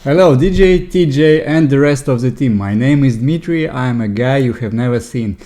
Hello DJ, TJ and the rest of the team. My name is Dmitry, I am a guy you have never seen.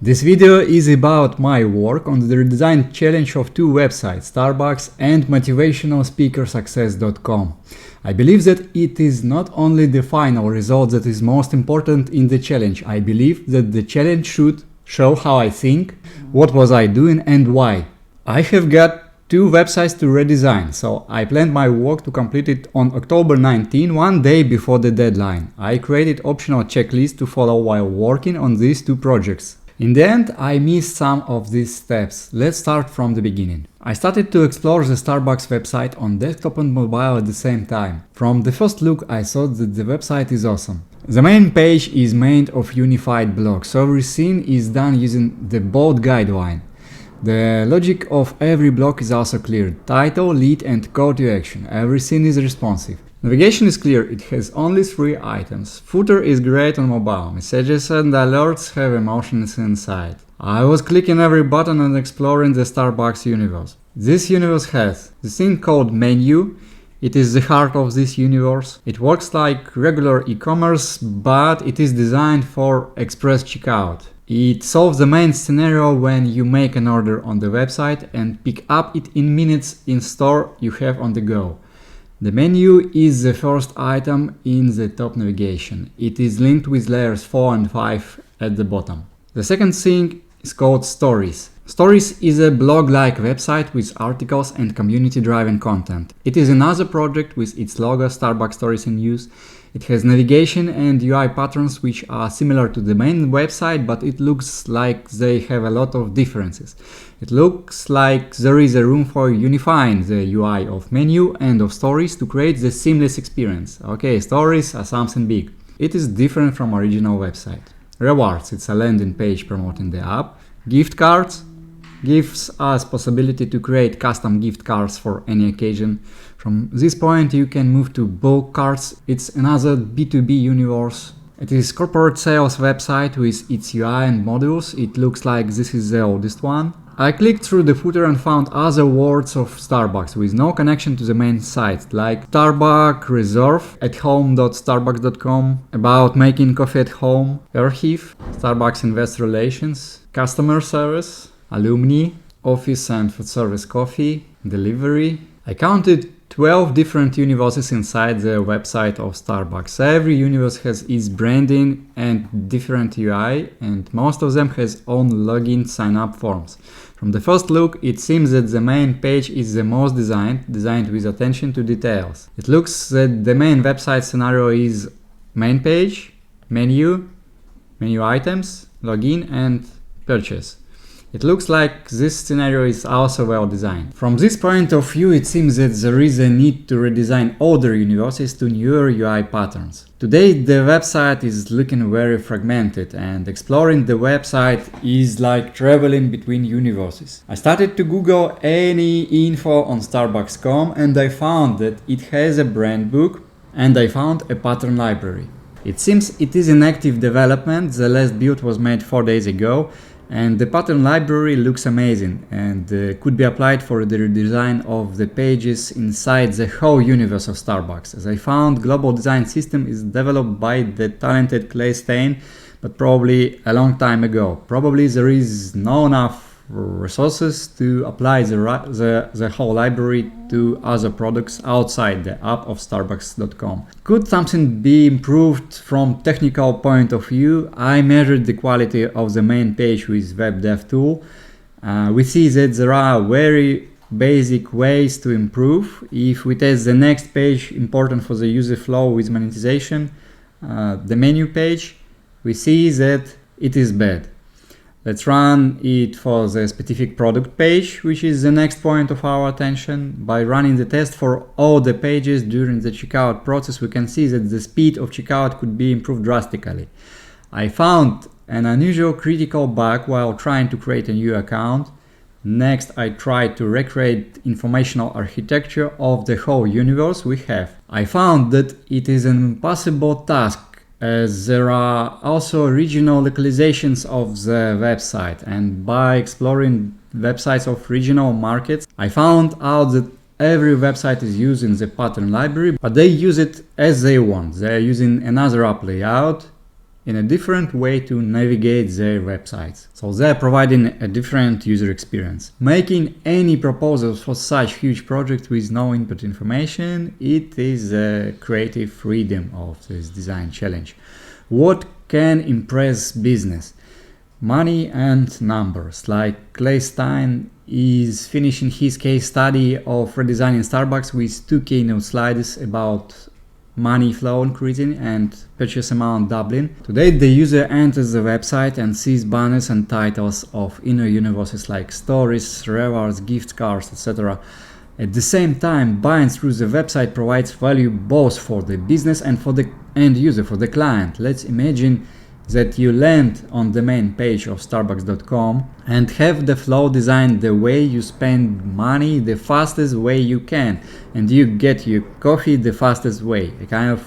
This video is about my work on the redesign challenge of two websites, Starbucks and motivationalspeakersuccess.com. I believe that it is not only the final result that is most important in the challenge. I believe that the challenge should show how I think, what was I doing and why. I have got two websites to redesign, so I planned my work to complete it on October 19, one day before the deadline. I created optional checklists to follow while working on these two projects. In the end, I missed some of these steps. Let's start from the beginning. I started to explore the Starbucks website on desktop and mobile at the same time. From the first look, I thought that the website is awesome. The main page is made of unified blocks, so everything is done using the bold guideline. The logic of every block is also clear. Title, lead and call to action. Everything is responsive. Navigation is clear, it has only 3 items. Footer is great on mobile. Messages and alerts have emotions inside. I was clicking every button and exploring the Starbucks universe. This universe has the thing called menu. It is the heart of this universe. It works like regular e-commerce, but it is designed for express checkout. It solves the main scenario when you make an order on the website and pick up it in minutes in store you have on the go. The menu is the first item in the top navigation. It is linked with layers 4 and 5 at the bottom. The second thing is called Stories. Stories is a blog-like website with articles and community-driven content. It is another project with its logo Starbucks Stories in use. It has navigation and UI patterns which are similar to the main website, but it looks like they have a lot of differences. It looks like there is a room for unifying the UI of menu and of stories to create the seamless experience. Okay, stories are something big. It is different from original website. Rewards, it's a landing page promoting the app. Gift cards gives us possibility to create custom gift cards for any occasion. From this point you can move to bulk cards. It's another B2B universe. It is corporate sales website with its UI and modules. It looks like this is the oldest one. I clicked through the footer and found other words of Starbucks with no connection to the main site, like Starbucks Reserve at home.starbucks.com, about making coffee at home, Archive, Starbucks Investor Relations, Customer Service, Alumni, Office and Food Service Coffee, Delivery. I counted 12 different universes inside the website of Starbucks. Every universe has its branding and different UI, and most of them has own login sign-up forms. From the first look, it seems that the main page is the most designed with attention to details. It looks that the main website scenario is main page, menu items, login and purchase. It looks like this scenario is also well designed. From this point of view, it seems that there is a need to redesign older universes to newer UI patterns. Today the website is looking very fragmented, and exploring the website is like traveling between universes. I started to Google any info on Starbucks.com and I found that it has a brand book and I found a pattern library. It seems it is in active development. The last build was made 4 days ago. And the pattern library looks amazing and could be applied for the redesign of the pages inside the whole universe of Starbucks. As I found, global design system is developed by the talented Clay Stein, but probably a long time ago. Probably there is not enough resources to apply the whole library to other products outside the app of Starbucks.com. Could something be improved from technical point of view? I measured the quality of the main page with WebDev tool. We see that there are very basic ways to improve. If we test the next page important for the user flow with monetization, the menu page, we see that it is bad. Let's run it for the specific product page, which is the next point of our attention. By running the test for all the pages during the checkout process, we can see that the speed of checkout could be improved drastically. I found an unusual critical bug while trying to create a new account. Next, I tried to recreate informational architecture of the whole universe we have. I found that it is an impossible task, as there are also regional localizations of the website, and by exploring websites of regional markets, I found out that every website is using the pattern library, but they use it as they want. They are using another app layout in a different way to navigate their websites. So they are providing a different user experience. Making any proposals for such huge projects with no input information, it is a creative freedom of this design challenge. What can impress business? Money and numbers. Like Clay Stein is finishing his case study of redesigning Starbucks with 2 keynote slides about money flow increasing and purchase amount doubling. Today the user enters the website and sees banners and titles of inner universes like stories, rewards, gift cards, etc. At the same time, buying through the website provides value both for the business and for the end user, for the client. Let's imagine that you land on the main page of starbucks.com and have the flow designed the way you spend money the fastest way you can, and you get your coffee the fastest way, a kind of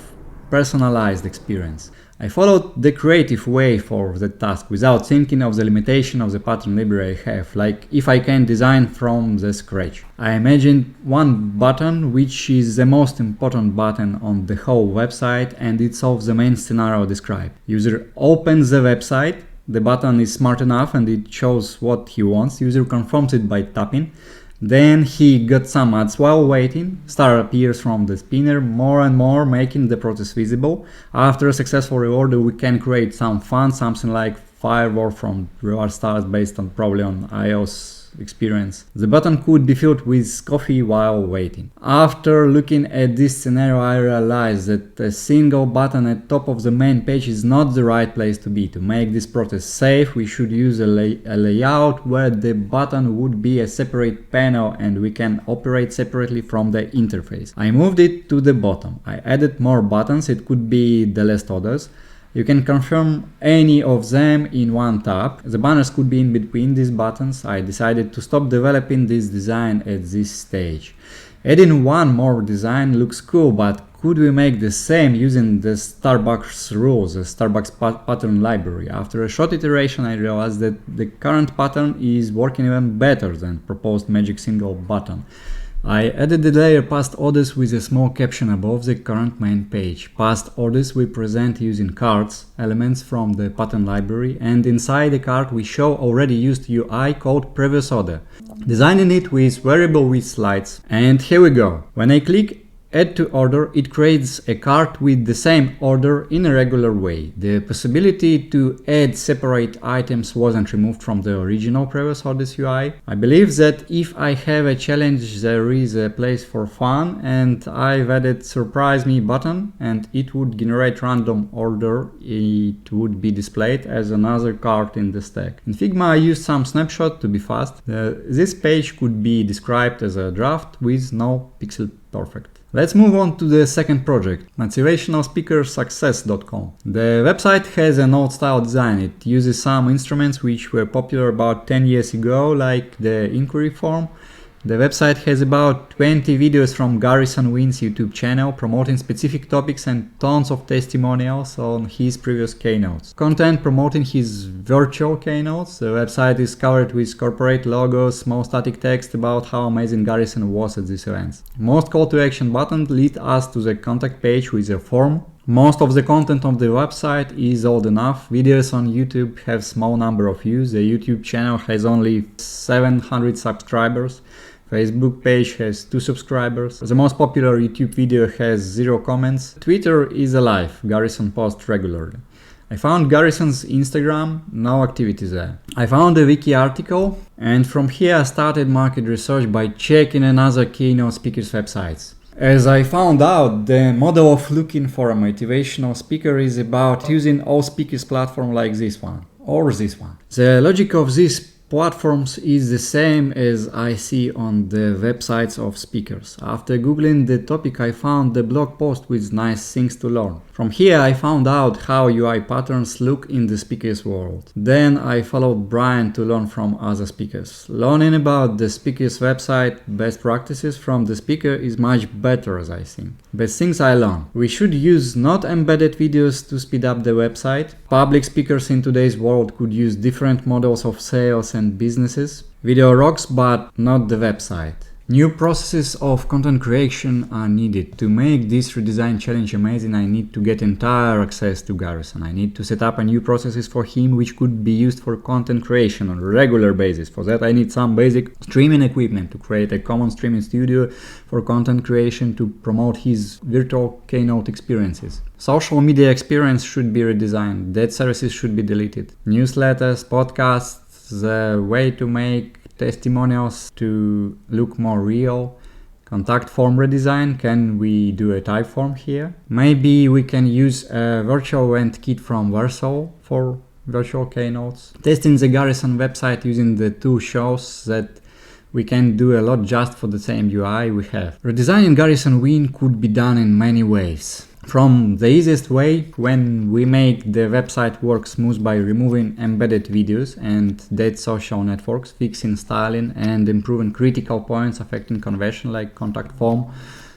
personalized experience. I followed the creative way for the task without thinking of the limitation of the pattern library I have, like if I can design from the scratch. I imagined one button which is the most important button on the whole website, and it solves the main scenario described. User opens the website, the button is smart enough and it shows what he wants. User confirms it by tapping. Then he got some ads while waiting. Star appears from the spinner more and more, making the process visible. After a successful reward, we can create some fun, something like firework from reward stars based on probably on iOS experience. The button could be filled with coffee while waiting. After looking at this scenario, I realized that a single button at top of the main page is not the right place to be. To make this process safe, we should use a layout where the button would be a separate panel and we can operate separately from the interface. I moved it to the bottom. I added more buttons. It could be the last orders. You can confirm any of them in one tap. The banners could be in between these buttons. I decided to stop developing this design at this stage. Adding one more design looks cool, but could we make the same using the Starbucks rules, the Starbucks pattern library? After a short iteration, I realized that the current pattern is working even better than proposed magic single button. I added the layer past orders with a small caption above the current main page. Past orders we present using cards, elements from the pattern library, and inside the card we show already used UI called previous order, designing it with variable with slides. And here we go. When I click Add to order, it creates a cart with the same order in a regular way. The possibility to add separate items wasn't removed from the original previous orders UI. I believe that if I have a challenge, there is a place for fun, and I've added surprise me button and it would generate random order. It would be displayed as another cart in the stack. In Figma I used some snapshot to be fast. This page could be described as a draft with no pixel perfect. Let's move on to the second project, motivationalspeakersuccess.com. The website has an old style design. It uses some instruments which were popular about 10 years ago, like the inquiry form. The website has about 20 videos from Garrison Wynn's YouTube channel promoting specific topics and tons of testimonials on his previous keynotes. Content promoting his virtual keynotes. The website is covered with corporate logos, small static text about how amazing Garrison was at these events. Most call to action buttons lead us to the contact page with a form. Most of the content of the website is old enough. Videos on YouTube have small number of views. The YouTube channel has only 700 subscribers. Facebook page has 2 subscribers. The most popular YouTube video has 0 comments. Twitter is alive. Garrison posts regularly. I found Garrison's Instagram, no activity there. I found a wiki article, and from here I started market research by checking another keynote speakers' websites. As I found out, the model of looking for a motivational speaker is about using all speakers platform like this one or this one. The logic of these platforms is the same as I see on the websites of speakers. After googling the topic, I found the blog post with nice things to learn. From here I found out how UI patterns look in the speakers world. Then I followed Brian to learn from other speakers. Learning about the speaker's website best practices from the speaker is much better, as I think. Best things I learned. We should use not embedded videos to speed up the website. Public speakers in today's world could use different models of sales and businesses. Video rocks, but not the website. New processes of content creation are needed. To make this redesign challenge amazing, I need to get entire access to Garrison. I need to set up a new processes for him which could be used for content creation on a regular basis. For that I need some basic streaming equipment to create a common streaming studio for content creation to promote his virtual keynote experiences. Social media experience should be redesigned. Dead services should be deleted. Newsletters, podcasts, the way to make testimonials to look more real. Contact form redesign. Can we do a type form here? Maybe we can use a virtual event kit from Warsaw for virtual keynotes. Testing the Garrison website using the tool shows that we can do a lot just for the same UI we have. Redesigning Garrison Win could be done in many ways. From the easiest way, when we make the website work smooth by removing embedded videos and dead social networks, fixing styling and improving critical points affecting conversion like contact form,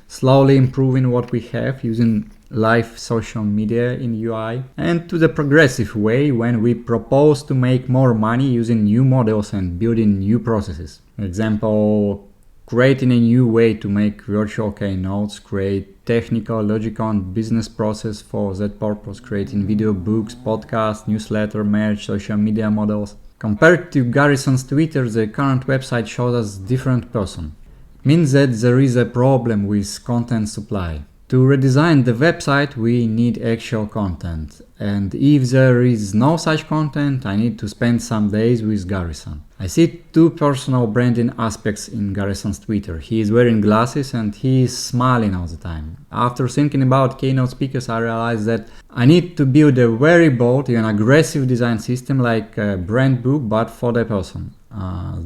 slowly improving what we have using live social media in UI, and to the progressive way when we propose to make more money using new models and building new processes. For example, creating a new way to make virtual keynotes, create technical, logical and business process for that purpose, creating video, books, podcasts, newsletter, merch, social media models. Compared to Garrison's Twitter, the current website shows us different person. It means that there is a problem with content supply. To redesign the website, we need actual content, and if there is no such content, I need to spend some days with Garrison. I see two personal branding aspects in Garrison's Twitter. He is wearing glasses and he is smiling all the time. After thinking about keynote speakers, I realized that I need to build a very bold and aggressive design system like a brand book, but for the person.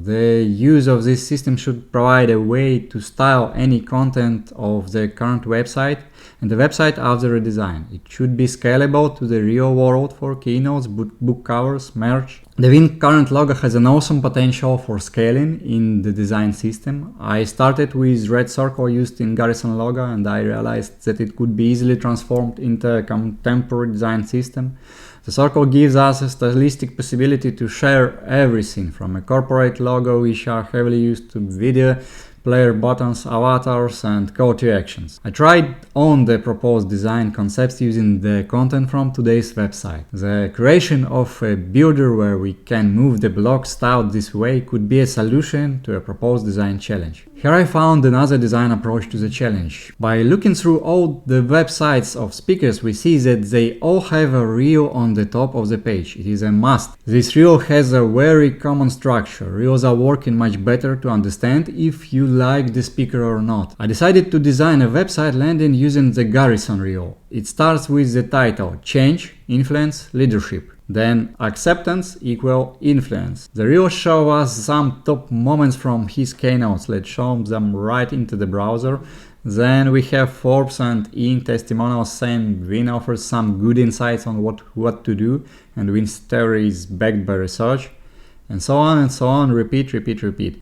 The use of this system should provide a way to style any content of the current website and the website after a redesign. It should be scalable to the real world for keynotes, book covers, merch. The Win current logo has an awesome potential for scaling in the design system. I started with red circle used in Garrison logo and I realized that it could be easily transformed into a contemporary design system. The circle gives us a stylistic possibility to share everything from a corporate logo, which are heavily used, to video, player buttons, avatars and call to actions. I tried on the proposed design concepts using the content from today's website. The creation of a builder where we can move the blocks styled this way could be a solution to a proposed design challenge. Here I found another design approach to the challenge. By looking through all the websites of speakers, we see that they all have a reel on the top of the page. It is a must. This reel has a very common structure. Reels are working much better to understand if you like the speaker or not. I decided to design a website landing using the Garrison reel. It starts with the title Change, Influence, Leadership. Then acceptance equal influence. The reel shows us some top moments from his keynotes. Let's show them right into the browser. Then we have Forbes and Inc. testimonials saying Win offers some good insights on what to do, and Win's story is backed by research. And so on, repeat.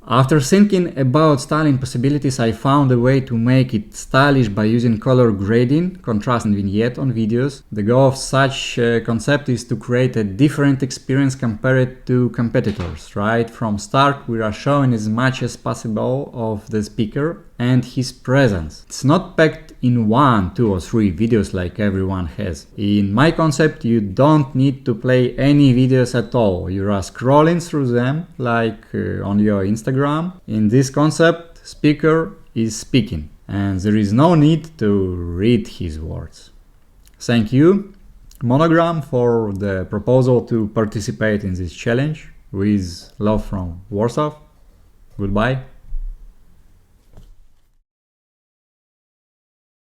After thinking about styling possibilities, I found a way to make it stylish by using color grading, contrast and vignette on videos. The goal of such a concept is to create a different experience compared to competitors. Right from start, we are showing as much as possible of the speaker and his presence. It's not packed in 1, 2 or 3 videos like everyone has. In my concept, you don't need to play any videos at all. You are scrolling through them like on your Instagram. In this concept, speaker is speaking and there is no need to read his words. Thank you, Monogram, for the proposal to participate in this challenge. With love from Warsaw. Goodbye.